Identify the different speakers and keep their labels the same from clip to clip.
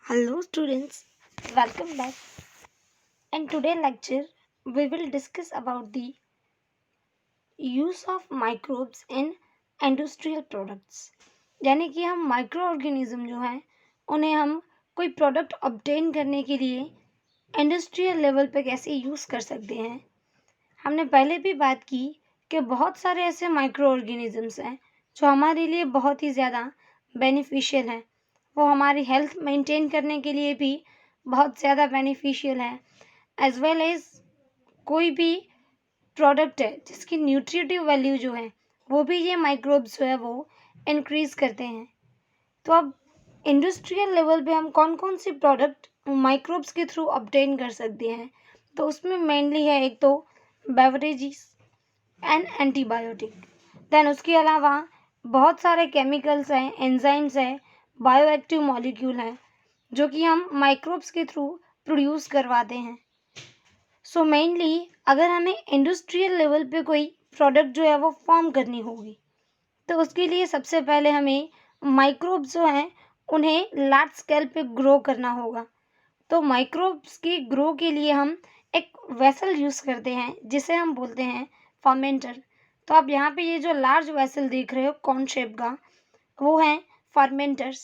Speaker 1: Hello students, welcome back. In today's lecture, we will discuss about the use of microbes in industrial products. यानी कि हम micro organism जो हैं उन्हें हम कोई प्रोडक्ट ऑब्टेन करने के लिए इंडस्ट्रियल लेवल पे कैसे यूज़ कर सकते हैं। हमने पहले भी बात की कि बहुत सारे ऐसे माइक्रो ऑर्गेनिजम्स हैं जो हमारे लिए बहुत ही ज़्यादा बेनिफिशियल हैं। वो हमारी हेल्थ मेंटेन करने के लिए भी बहुत ज़्यादा बेनिफिशियल है, एज वेल एज कोई भी प्रोडक्ट है जिसकी न्यूट्रिटिव वैल्यू जो है वो भी ये माइक्रोब्स जो है वो इंक्रीज करते हैं। तो अब इंडस्ट्रियल लेवल पे हम कौन कौन सी प्रोडक्ट माइक्रोब्स के थ्रू ऑब्टेन कर सकते हैं, तो उसमें मेनली है एक तो बेवरेजेस एंड एंटीबायोटिक। देन उसके अलावा बहुत सारे केमिकल्स हैं, एंजाइम्स हैं, बायो एक्टिव मॉलिक्यूल हैं जो कि हम माइक्रोब्स के थ्रू प्रोड्यूस करवाते हैं। सो मेनली अगर हमें इंडस्ट्रियल लेवल पे कोई प्रोडक्ट जो है वो फॉर्म करनी होगी तो उसके लिए सबसे पहले हमें माइक्रोब्स जो हैं उन्हें लार्ज स्केल पे ग्रो करना होगा। तो माइक्रोब्स की ग्रो के लिए हम एक वेसल यूज़ करते हैं जिसे हम बोलते हैं फर्मेंटर। तो आप यहाँ पे ये जो लार्ज वेसल देख रहे हो कौन शेप का, वो हैं फर्मेंटर्स।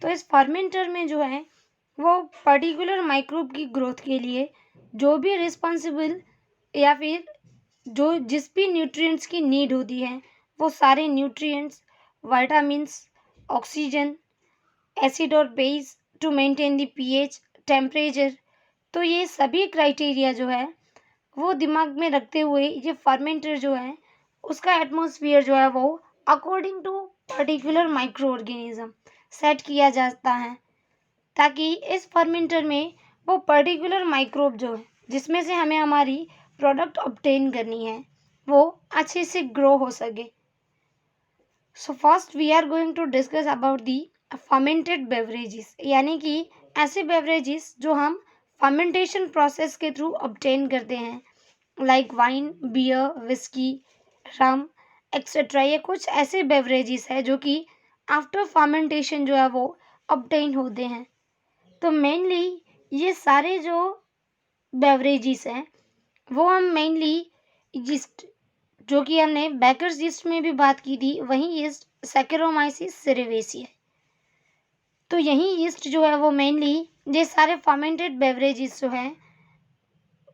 Speaker 1: तो इस फर्मेंटर में जो है वो पर्टिकुलर माइक्रोब की ग्रोथ के लिए जो भी रिस्पॉन्सिबल या फिर जो जिस भी न्यूट्रिएंट्स की नीड होती है वो सारे न्यूट्रिएंट्स, विटामिन्स, ऑक्सीजन, एसिड और base to maintain the pH, temperature, तो ये सभी क्राइटेरिया जो है वो दिमाग में रखते हुए ये फर्मेंटर जो है उसका एटमॉस्फेयर जो है वो according to particular micro organism set किया जाता है, ताकि इस फर्मेंटर में वो पर्टिकुलर माइक्रोब जो है जिसमें से हमें हमारी प्रोडक्ट ऑब्टेन करनी है वो अच्छे से ग्रो हो सके। So first we are going to discuss about the fermented beverages, यानी कि ऐसे बेवरेजेस जो हम फर्मेंटेशन प्रोसेस के थ्रू ऑब्टेन करते हैं, like wine, beer, whisky, rum etcetera. ये कुछ ऐसे बेवरेजेस है जो कि आफ्टर फर्मेंटेशन जो है वो ऑब्टेन होते हैं। तो मेनली ये सारे जो बेवरेजेस हैं वो हम मेनली यीस्ट, जो कि हमने बेकर्स यीस्ट में भी बात की थी, वही यीस्ट सैकेरोमाइसिस सेरेवेसिया। तो यही यीस्ट जो है वो मेनली ये सारे फर्मेंटेड बेवरेजेस जो हैं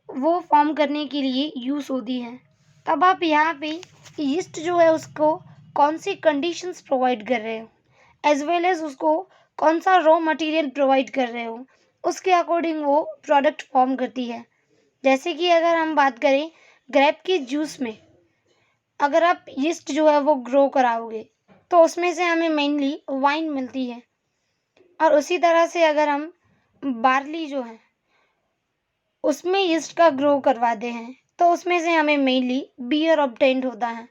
Speaker 1: वो फॉर्म करने के लिए यूज़ होती है। तब आप यहाँ पे यीस्ट जो है उसको कौन सी कंडीशंस प्रोवाइड कर रहे हो, एज वेल एज उसको कौन सा रॉ मटेरियल प्रोवाइड कर रहे हो, उसके अकॉर्डिंग वो प्रोडक्ट फॉर्म करती है। जैसे कि अगर हम बात करें ग्रेप के जूस में, अगर आप यीस्ट जो है वो ग्रो कराओगे तो उसमें से हमें मेनली वाइन मिलती है। और उसी तरह से अगर हम बार्ली जो है उसमें यीस्ट का ग्रो करवाते हैं तो उसमें से हमें मेनली बियर ऑब्टेन्ड होता है।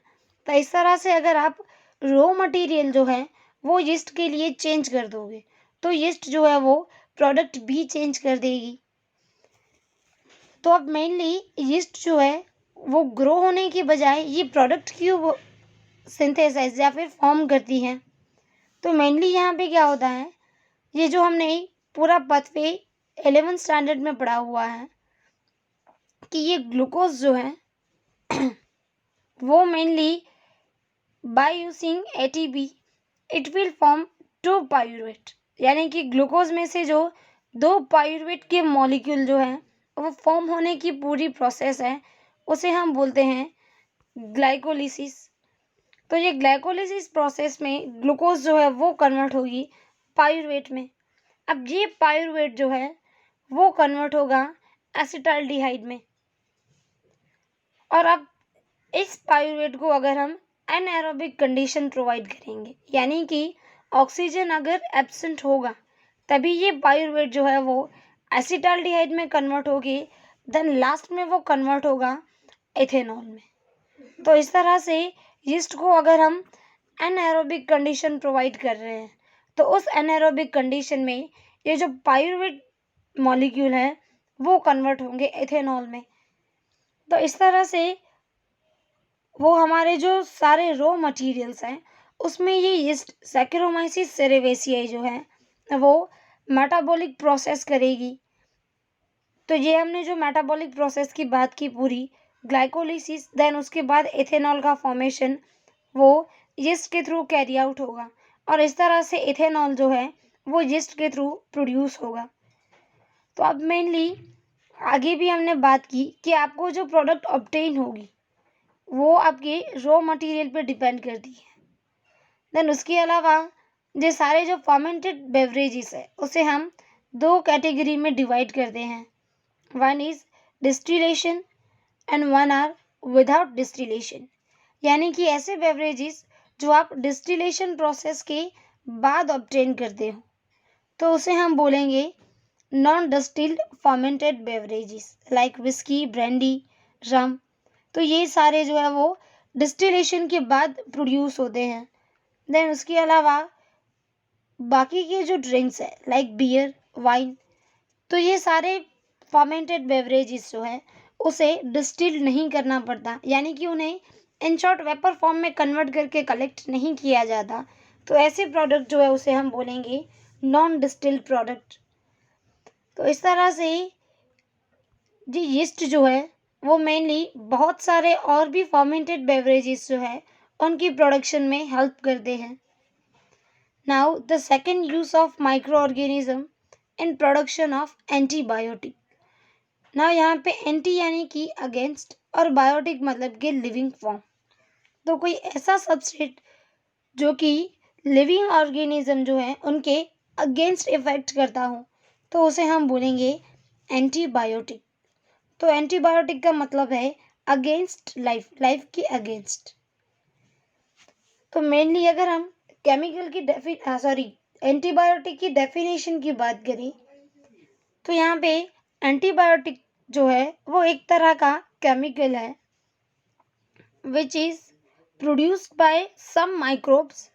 Speaker 1: तो इस तरह से अगर आप रॉ मटेरियल जो है वो यीस्ट के लिए चेंज कर दोगे तो यीस्ट जो है वो प्रोडक्ट भी चेंज कर देगी। तो अब मेनली यीस्ट जो है वो ग्रो होने की बजाय ये प्रोडक्ट क्यों सिंथेसाइज या फिर फॉर्म करती हैं। तो मेनली यहाँ पे क्या होता है, ये जो हमने पूरा पाथवे 11th स्टैंडर्ड में पढ़ा हुआ है कि ये ग्लूकोज जो है वो mainly by using ATP it will form to pyruvate, यानी कि ग्लूकोज में से जो दो पायूरेट के मॉलिक्यूल जो है वो फॉर्म होने की पूरी प्रोसेस है उसे हम बोलते हैं ग्लाइकोलिसिस। तो ये ग्लाइकोलिसिस प्रोसेस में ग्लूकोज जो है वो कन्वर्ट होगी पायूरेट में। अब ये पायूरेट जो है वो कन्वर्ट होगा एसिटाल्डिहाइड में। और अब इस पायूरेट को अगर हम एनएरोबिक कंडीशन प्रोवाइड करेंगे, यानी कि ऑक्सीजन अगर एब्सेंट होगा तभी ये पायूरेट जो है वो एसिटाल्डिहाइड में कन्वर्ट होगी, देन लास्ट में वो कन्वर्ट होगा एथेनॉल में। तो इस तरह से यीस्ट को अगर हम एनएरोबिक कंडीशन प्रोवाइड कर रहे हैं तो उस एनएरोबिक कंडीशन में ये जो पायूरेट मॉलिक्यूल है वो कन्वर्ट होंगे एथेनॉल में। तो इस तरह से वो हमारे जो सारे रॉ मटेरियल्स हैं उसमें ये यीस्ट सैकेरोमाइसिस सेरेवेसियाई जो है वो मेटाबॉलिक प्रोसेस करेगी। तो ये हमने जो मेटाबॉलिक प्रोसेस की बात की पूरी, ग्लाइकोलिसिस, देन उसके बाद इथेनॉल का फॉर्मेशन वो यीस्ट के थ्रू कैरी आउट होगा और इस तरह से इथेनॉल जो है वो यीस्ट के थ्रू प्रोड्यूस होगा। तो अब मेनली आगे भी हमने बात की कि आपको जो प्रोडक्ट ऑब्टेन होगी वो आपके रॉ मटेरियल पे डिपेंड करती है। देन उसके अलावा ये सारे जो फर्मेंटेड बेवरेजेस है उसे हम दो कैटेगरी में डिवाइड करते हैं। One is distillation and one are without distillation. यानी कि ऐसे बेवरेजेस जो आप डिस्टिलेशन प्रोसेस के बाद ऑब्टेन करते हो तो उसे हम बोलेंगे non distilled fermented beverages like whisky, brandy, rum. तो ये सारे जो है वो डिस्टिलेशन के बाद प्रोड्यूस होते हैं। देन उसके अलावा बाकी के जो ड्रिंक्स है लाइक बियर, वाइन, तो ये सारे फर्मेंटेड बेवरेजेस जो है उसे डिस्टिल्ड नहीं करना पड़ता, यानी कि उन्हें इन शॉर्ट वेपर फॉर्म में कन्वर्ट करके कलेक्ट नहीं किया जाता। तो ऐसे प्रोडक्ट जो है उसे हम बोलेंगे नॉन डिस्टिल्ड प्रोडक्ट। तो इस तरह से जी यीस्ट जो है वो मेनली बहुत सारे और भी फर्मेंटेड बेवरेजेस जो है उनकी प्रोडक्शन में हेल्प करते हैं। Now the second use of micro organism in production of antibiotic. Now यहाँ पे एंटी यानी कि अगेंस्ट और बायोटिक मतलब कि लिविंग फॉर्म। तो कोई ऐसा सबस्ट्रेट जो कि लिविंग ऑर्गेनिज्म जो है उनके अगेंस्ट इफेक्ट करता हो तो उसे हम बोलेंगे एंटीबायोटिक। तो एंटीबायोटिक का मतलब है अगेंस्ट लाइफ, लाइफ के अगेंस्ट। तो मेनली अगर हम केमिकल की एंटीबायोटिक की डेफिनेशन की बात करें तो यहाँ पे एंटीबायोटिक जो है वो एक तरह का केमिकल है which is produced by some microbes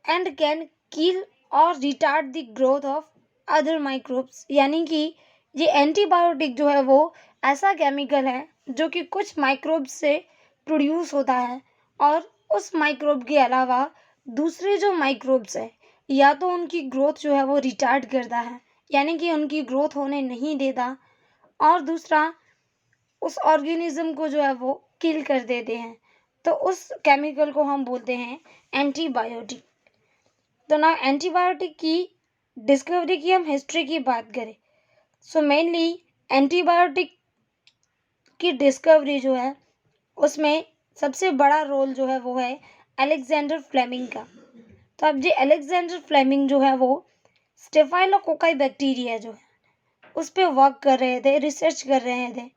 Speaker 1: and can kill और retard the growth of other microbes. यानी कि ये एंटीबायोटिक जो है वो ऐसा केमिकल है जो कि कुछ माइक्रोब्स से प्रोड्यूस होता है और उस माइक्रोब के अलावा दूसरे जो माइक्रोब्स है या तो उनकी ग्रोथ जो है वो रिटार्ड करता है, यानी कि उनकी ग्रोथ होने नहीं देता, और दूसरा उस ऑर्गेनिज्म को जो है वो किल कर देते हैं। तो उस केमिकल को हम बोलते हैं एंटीबायोटिक। तो ना एंटीबायोटिक की डिस्कवरी की हम हिस्ट्री की बात करें सो मेनली एंटीबायोटिक की डिस्कवरी जो है उसमें सबसे बड़ा रोल जो है वो है अलेक्जेंडर फ्लेमिंग का। तो अब ये अलेक्जेंडर फ्लेमिंग जो है वो स्टेफाइलोकोकाई बैक्टीरिया जो है उस पर वर्क कर रहे थे, रिसर्च कर रहे थे।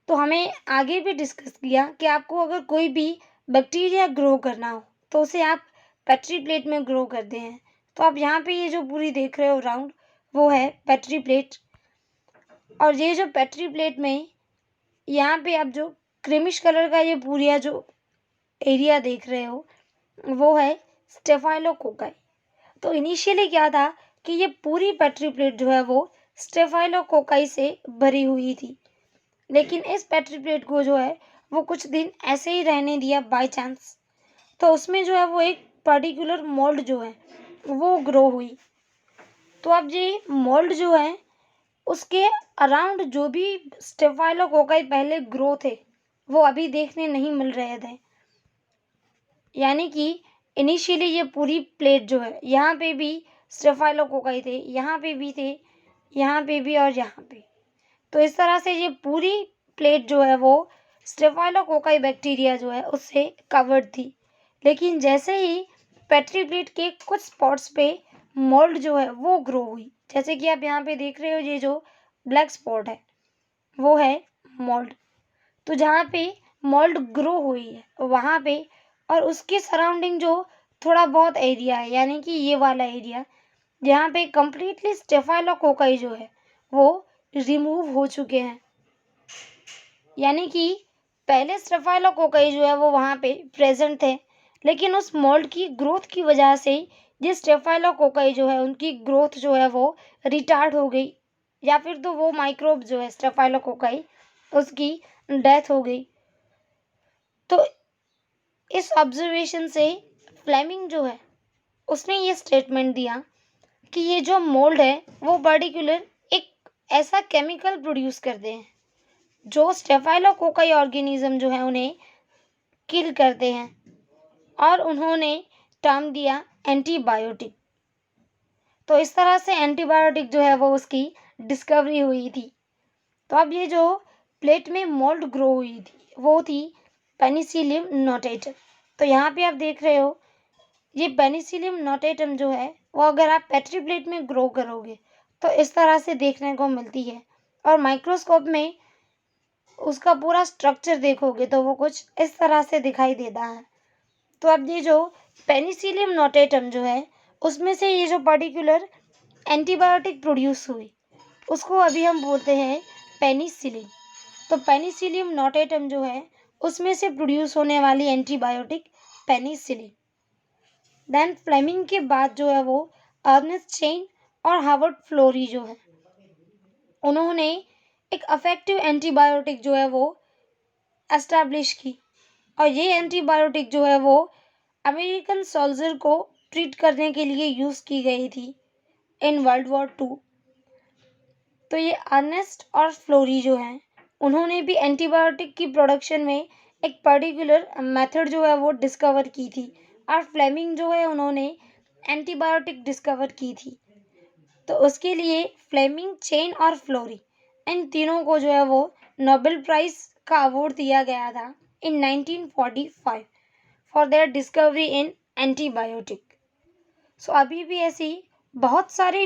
Speaker 1: तो हमें आगे भी डिस्कस किया कि आपको अगर कोई भी बैक्टीरिया ग्रो करना हो तो उसे आप पेट्री प्लेट में ग्रो करते हैं। तो आप यहाँ पे ये जो पूरी देख रहे हो राउंड वो है पेट्री प्लेट, और ये जो पेट्री प्लेट में यहाँ पे आप जो क्रीमिश कलर का ये पूरा जो एरिया देख रहे हो वो है स्टेफाइलोकोकाई। तो इनिशियली क्या था कि ये पूरी पेट्री प्लेट जो है वो स्टेफाइलोकोकाई से भरी हुई थी, लेकिन इस पेट्री प्लेट को जो है वो कुछ दिन ऐसे ही रहने दिया बाय चांस, तो उसमें जो है वो एक पर्टिकुलर मोल्ड जो है वो ग्रो हुई। तो अब ये मोल्ड जो है उसके अराउंड जो भी स्टेफाइलोकोकाई पहले ग्रो थे वो अभी देखने नहीं मिल रहे थे। यानी कि इनिशियली ये पूरी प्लेट जो है यहाँ पे भी स्टेफाइलोकोकाई थे, यहाँ पे भी थे, यहाँ पे भी और यहाँ पे। तो इस तरह से ये पूरी प्लेट जो है वो स्टेफाइलोकोकाई बैक्टीरिया जो है उससे कवर्ड थी। लेकिन जैसे ही पेट्री प्लेट के कुछ स्पॉट्स पे मोल्ड जो है वो ग्रो हुई, जैसे कि आप यहाँ पे देख रहे हो ये जो ब्लैक स्पॉट है वो है मोल्ड। तो जहाँ पे मोल्ड ग्रो हुई है वहाँ पे और उसके सराउंडिंग जो थोड़ा बहुत एरिया है, यानी कि ये वाला एरिया जहाँ पे कंप्लीटली स्टेफाइलोकोकाई जो है वो रिमूव हो चुके हैं। यानी कि पहले स्टेफाइलोकोकाई जो है वो वहाँ पे प्रेजेंट थे, लेकिन उस मोल्ड की ग्रोथ की वजह से ये स्टेफाइलोकोकाई जो है उनकी ग्रोथ जो है वो रिटार्ड हो गई, या फिर तो वो माइक्रोब जो है स्टेफाइलोकोकाई उसकी डेथ हो गई। तो इस ऑब्जर्वेशन से फ्लेमिंग जो है उसने ये स्टेटमेंट दिया कि ये जो मोल्ड है वो पर्टिकुलर एक ऐसा केमिकल प्रोड्यूस करते हैं जो स्टेफाइलोकोकाई ऑर्गेनिज्म जो है उन्हें किल करते हैं, और उन्होंने टर्म दिया एंटीबायोटिक। तो इस तरह से एंटीबायोटिक जो है वो उसकी डिस्कवरी हुई थी। तो अब ये जो प्लेट में मोल्ड ग्रो हुई थी वो थी पेनिसिलियम नोटेटम। तो यहाँ पे आप देख रहे हो ये पेनिसिलियम नोटेटम जो है वो अगर आप पेट्री प्लेट में ग्रो करोगे तो इस तरह से देखने को मिलती है, और माइक्रोस्कोप में उसका पूरा स्ट्रक्चर देखोगे तो वो कुछ इस तरह से दिखाई देता है। तो अब ये जो पेनिसिलियम नोटेटम जो है उसमें से ये जो पर्टिकुलर एंटीबायोटिक प्रोड्यूस हुई उसको अभी हम बोलते हैं पेनिसिलिन। तो पेनिसिलियम नोटेटम जो है उसमें से प्रोड्यूस होने वाली एंटीबायोटिक पेनिसिलिन। देन फ्लेमिंग के बाद जो है वो अर्नेस्ट चेन और हार्वर्ड फ्लोरी जो है उन्होंने एक अफेक्टिव एंटीबायोटिक जो है वो एस्टैब्लिश की, और ये एंटीबायोटिक जो है वो अमेरिकन सोल्जर को ट्रीट करने के लिए यूज़ की गई थी इन वर्ल्ड वॉर 2। तो ये अर्नेस्ट और फ्लोरी जो हैं उन्होंने भी एंटीबायोटिक की प्रोडक्शन में एक पर्टिकुलर मेथड जो है वो डिस्कवर की थी, और फ्लेमिंग जो है उन्होंने एंटीबायोटिक डिस्कवर की थी। तो उसके लिए फ्लेमिंग, चेन और फ्लोरी इन तीनों को जो है वो नोबेल प्राइज का अवार्ड दिया गया था in 1945 for their discovery in antibiotic. So अभी भी ऐसी बहुत सारी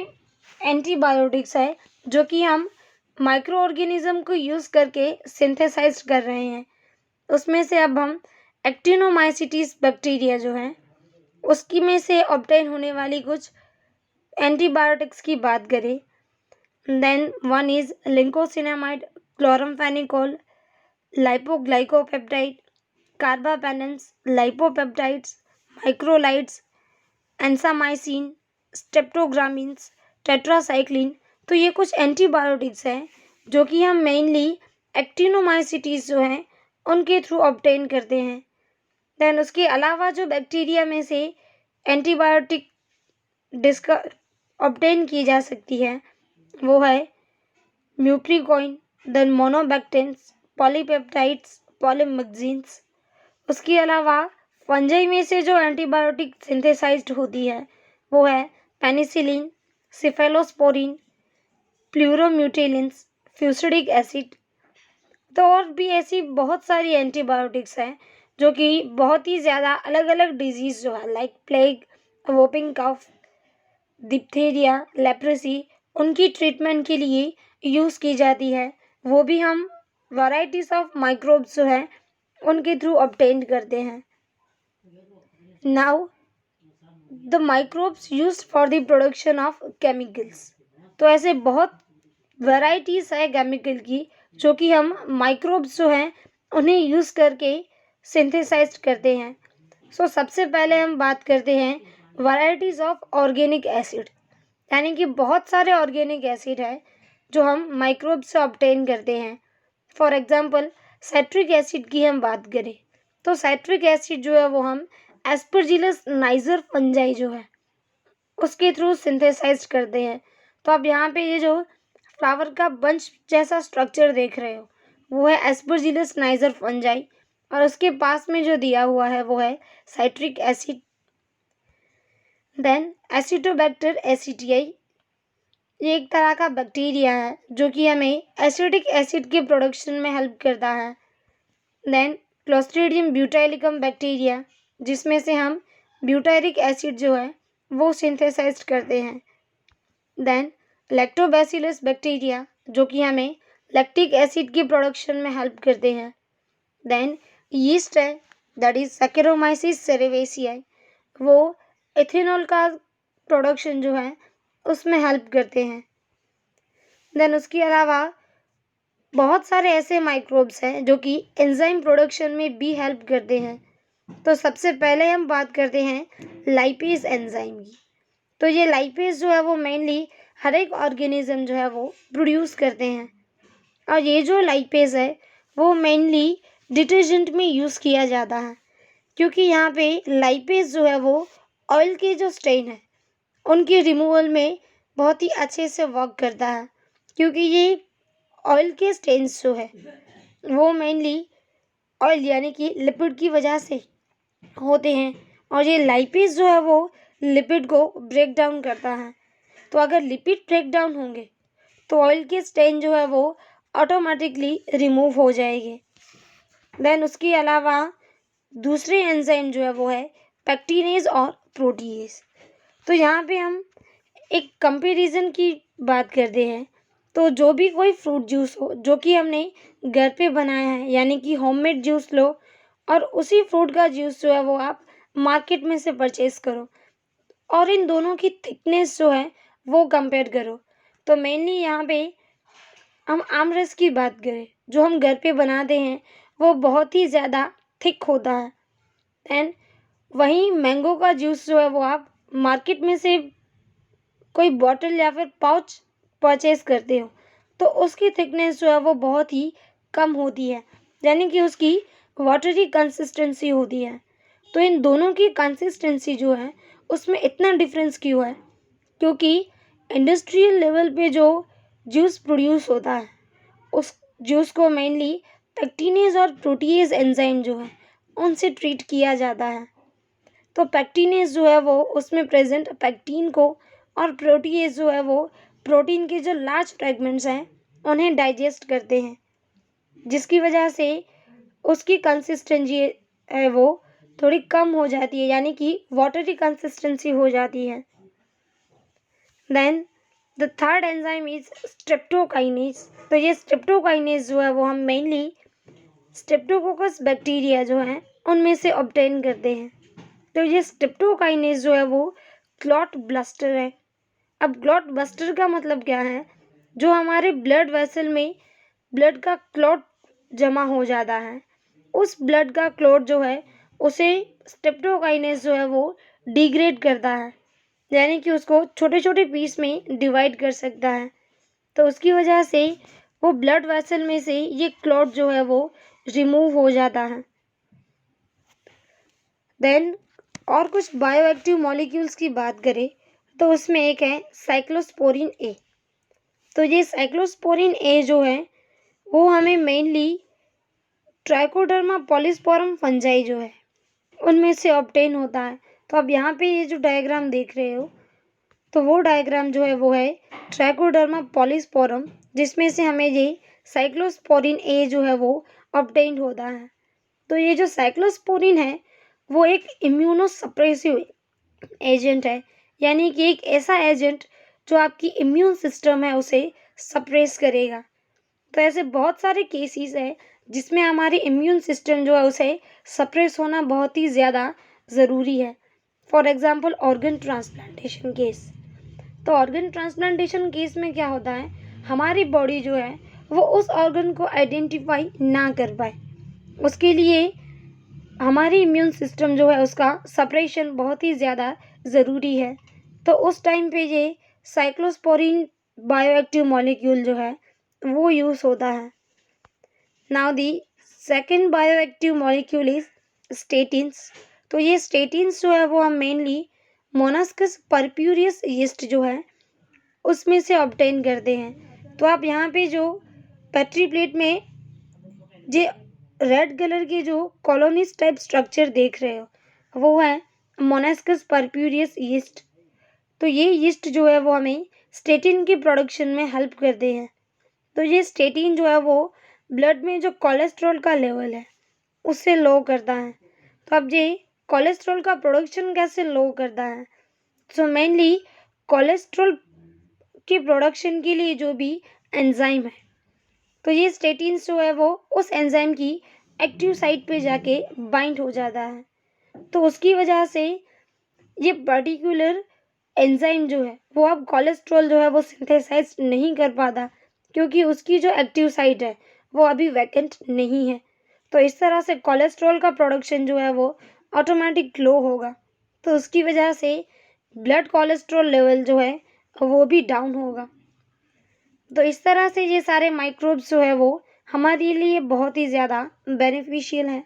Speaker 1: एंटीबायोटिक्स है जो कि हम माइक्रो ऑर्गेनिज्म को यूज़ करके सिंथेसाइज कर रहे हैं। उसमें से अब हम एक्टिनोमाइसिटीज बैक्टीरिया जो है उसकी में से ऑब्टेन होने वाली कुछ एंटीबायोटिक्स की बात करें, then one is lincosamide, chloramphenicol, lipoglycopeptide, carbapenems, lipopeptides, macrolides, ansamycin, streptogramins, tetracycline. तो ये कुछ एंटीबायोटिक्स हैं जो कि हम मेनली एक्टिनोमाइसिटीज जो हैं उनके थ्रू ऑब्टेन करते हैं। देन उसके अलावा जो बैक्टीरिया में से एंटीबायोटिक ऑब्टेन की जा सकती है वो है म्यूप्रिकोइन, देन मोनोबैक्टेंस, पॉलीपेप्टाइड्स, पॉलीमिक्सिन्स। उसके अलावा फंजाई में से जो एंटीबायोटिक सिंथेसाइज्ड होती है वो है पेनिसिलिन, सिफेलोस्पोरिन, प्लूरोम्यूटेलिन्स, फ्यूसिडिक एसिड। तो और भी ऐसी बहुत सारी एंटीबायोटिक्स हैं जो कि बहुत ही ज़्यादा अलग अलग डिजीज़ जो है लाइक प्लेग, वोपिंग कफ, डिप्थीरिया, लेप्रेसी, उनकी ट्रीटमेंट के लिए यूज़ की जाती है। वो भी हम वैराइटीज़ ऑफ माइक्रोब्स जो है उनके थ्रू ऑब्टेन करते हैं। Now the microbes used for the production of chemicals. तो ऐसे बहुत वैराइटीज़ है केमिकल की जो कि हम माइक्रोब्स जो हैं उन्हें यूज़ करके सिंथेसाइज करते हैं। सो सबसे पहले हम बात करते हैं वैराइटीज़ ऑफ ऑर्गेनिक एसिड, यानी कि बहुत सारे ऑर्गेनिक एसिड है जो हम माइक्रोब से ऑब्टेन करते हैं। फॉर एग्जांपल साइट्रिक एसिड की हम बात करें तो साइट्रिक एसिड जो है वो हम एस्परजिलस नाइजर फंजाई जो है उसके थ्रू सिंथेसाइज करते हैं। तो आप यहाँ पे ये जो फ्लावर का बंच जैसा स्ट्रक्चर देख रहे हो वो है एस्परजिलस नाइजर फंजाई, और उसके पास में जो दिया हुआ है वो है साइट्रिक एसिड। देन एसिटोबैक्टर एसिटियाई, ये एक तरह का बैक्टीरिया है जो कि हमें एसिडिक एसिड के प्रोडक्शन में हेल्प करता है। देन क्लोस्ट्रीडियम ब्यूटाइलिकम बैक्टीरिया, जिसमें से हम ब्यूटाइरिक एसिड जो है वो सिंथेसाइज करते हैं। देन लैक्टोबैसिलस बैक्टीरिया जो कि हमें लैक्टिक एसिड की प्रोडक्शन में हेल्प करते हैं। देन यीस्ट है, दैट इज सैकेरोमाइसिस सेरेवेसियाई, वो इथेनॉल का प्रोडक्शन जो है उसमें हेल्प करते हैं। देन उसके अलावा बहुत सारे ऐसे माइक्रोब्स हैं जो कि एंजाइम प्रोडक्शन में भी हेल्प करते हैं। तो सबसे पहले हम बात करते हैं लाइपेज एंजाइम की। तो ये लाइपेज जो है वो मेनली हर एक ऑर्गेनिज्म जो है वो प्रोड्यूस करते हैं, और ये जो लाइपेज है वो मेनली डिटर्जेंट में यूज़ किया जाता है, क्योंकि यहाँ पे लाइपेज जो है वो ऑयल की जो स्टेन है उनकी रिमूवल में बहुत ही अच्छे से वर्क करता है, क्योंकि ये ऑयल के स्टेन्स जो है वो मेनली ऑयल यानी कि लिपिड की वजह से होते हैं, और ये लाइपेज जो है वो लिपिड को ब्रेक डाउन करता है। तो अगर लिपिड ब्रेक डाउन होंगे तो ऑयल के स्टेन जो है वो ऑटोमेटिकली रिमूव हो जाएंगे। देन उसके अलावा दूसरे एंजाइम जो है वो है पेक्टिनेज और प्रोटीएज। तो यहाँ पे हम एक कंपैरिजन की बात करते हैं। तो जो भी कोई फ्रूट जूस हो जो कि हमने घर पे बनाया है, यानी कि होममेड जूस लो और उसी फ्रूट का जूस जो है वो आप मार्केट में से परचेज करो और इन दोनों की थिकनेस जो है वो कंपेयर करो। तो मेनली यहाँ पे हम आम रस की बात करें जो हम घर पे बनाते हैं वो बहुत ही ज़्यादा थिक होता है। एंड वहीं मैंगो का जूस जो है वो आप मार्केट में से कोई बॉटल या फिर पाउच परचेज करते हो तो उसकी थिकनेस जो है वो बहुत ही कम होती है, यानी कि उसकी वाटरी कंसिस्टेंसी होती है। तो इन दोनों की कंसिस्टेंसी जो है उसमें इतना डिफरेंस क्यों है? क्योंकि इंडस्ट्रियल लेवल पे जो जूस प्रोड्यूस होता है उस जूस को मेनली पेक्टिनेज और प्रोटीएज एंजाइम जो है उनसे ट्रीट किया जाता है। तो पेक्टिनेज जो है वो उसमें प्रेजेंट पेक्टिन को और प्रोटीएज जो है वो प्रोटीन के जो लार्ज फ्रेगमेंट्स हैं उन्हें डाइजेस्ट करते हैं, जिसकी वजह से उसकी कंसिस्टेंसी है वो थोड़ी कम हो जाती है, यानी कि वाटरी कंसिस्टेंसी हो जाती है। Then the third enzyme is streptokinase. तो ये स्ट्रेप्टोकाइनेज जो है वो हम मेनली स्ट्रेप्टोकोकस बैक्टीरिया जो है उनमें से ऑब्टेन करते हैं। तो ये स्ट्रेप्टोकाइनेज जो है वो क्लॉट बस्टर है। अब क्लॉट बस्टर का मतलब क्या है? जो हमारे ब्लड वेसल में ब्लड का क्लॉट जमा हो जाता है, उस ब्लड का क्लॉट जो है उसे स्ट्रेप्टोकाइनेज जो है वो डिग्रेड करता है, यानी कि उसको छोटे छोटे पीस में डिवाइड कर सकता है। तो उसकी वजह से वो ब्लड वेसल में से ये क्लॉट जो है वो रिमूव हो जाता है। देन और कुछ बायोएक्टिव मॉलिक्यूल्स की बात करें तो उसमें एक है साइक्लोस्पोरिन ए। तो ये साइक्लोस्पोरिन ए जो है वो हमें मेनली ट्राइकोडर्मा पॉलीस्पोरम फंजाई जो है उनमें से ऑब्टेन होता है। तो अब यहाँ पे ये जो डायग्राम देख रहे हो तो वो डायग्राम जो है वो है ट्राइकोडर्मा पॉलीस्पोरम, जिसमें से हमें ये साइक्लोस्पोरिन ए जो है वो ऑब्टेन होता है। तो ये जो साइक्लोस्पोरिन है वो एक इम्यूनोसप्रेसिव एजेंट है, यानी कि एक ऐसा एजेंट जो आपकी इम्यून सिस्टम है उसे सप्रेस करेगा। तो ऐसे बहुत सारे केसेस हैं जिसमें हमारी इम्यून सिस्टम जो है उसे सप्रेस होना बहुत ही ज़्यादा ज़रूरी है। For example organ transplantation case. तो ऑर्गन ट्रांसप्लांटेशन केस में क्या होता है, हमारी बॉडी जो है वो उस ऑर्गन को आइडेंटिफाई ना कर पाए, उसके लिए हमारी इम्यून सिस्टम जो है उसका सप्रेशन बहुत ही ज़्यादा ज़रूरी है। तो उस टाइम पे ये साइक्लोस्पोरिन बायोएक्टिव मॉलिक्यूल जो है वो यूज़ होता है। Now the second bioactive molecule is statins. तो ये स्टेटिन्स जो है वो हम मेनली मोनास्कस परप्यूरियस यीस्ट जो है उसमें से ऑब्टेन करते हैं। तो आप यहाँ पे जो पेट्री प्लेट में जो रेड कलर के जो कॉलोनीज टाइप स्ट्रक्चर देख रहे हो वो है मोनास्कस परप्यूरियस यीस्ट। तो ये यीस्ट जो है वो हमें स्टेटिन की प्रोडक्शन में हेल्प करते हैं। तो ये स्टेटिन जो है वो ब्लड में जो कोलेस्ट्रॉल का लेवल है उससे लो करता है। तो अब ये कोलेस्ट्रॉल का प्रोडक्शन कैसे लो करता है? सो मेनली कोलेस्ट्रॉल की प्रोडक्शन के लिए जो भी एंजाइम है तो ये स्टेटिन्स जो है वो उस एंजाइम की एक्टिव साइट पे जाके बाइंड हो जाता है। तो उसकी वजह से ये पर्टिकुलर एंजाइम जो है वो अब कोलेस्ट्रॉल जो है वो सिंथेसाइज नहीं कर पाता, क्योंकि उसकी जो एक्टिव साइट है वो अभी वैकेंट नहीं है। तो इस तरह से कोलेस्ट्रॉल का प्रोडक्शन जो है वो ऑटोमेटिक लो होगा। तो उसकी वजह से ब्लड कोलेस्ट्रॉल लेवल जो है वो भी डाउन होगा। तो इस तरह से ये सारे माइक्रोब्स जो है वो हमारे लिए बहुत ही ज़्यादा बेनिफिशियल हैं।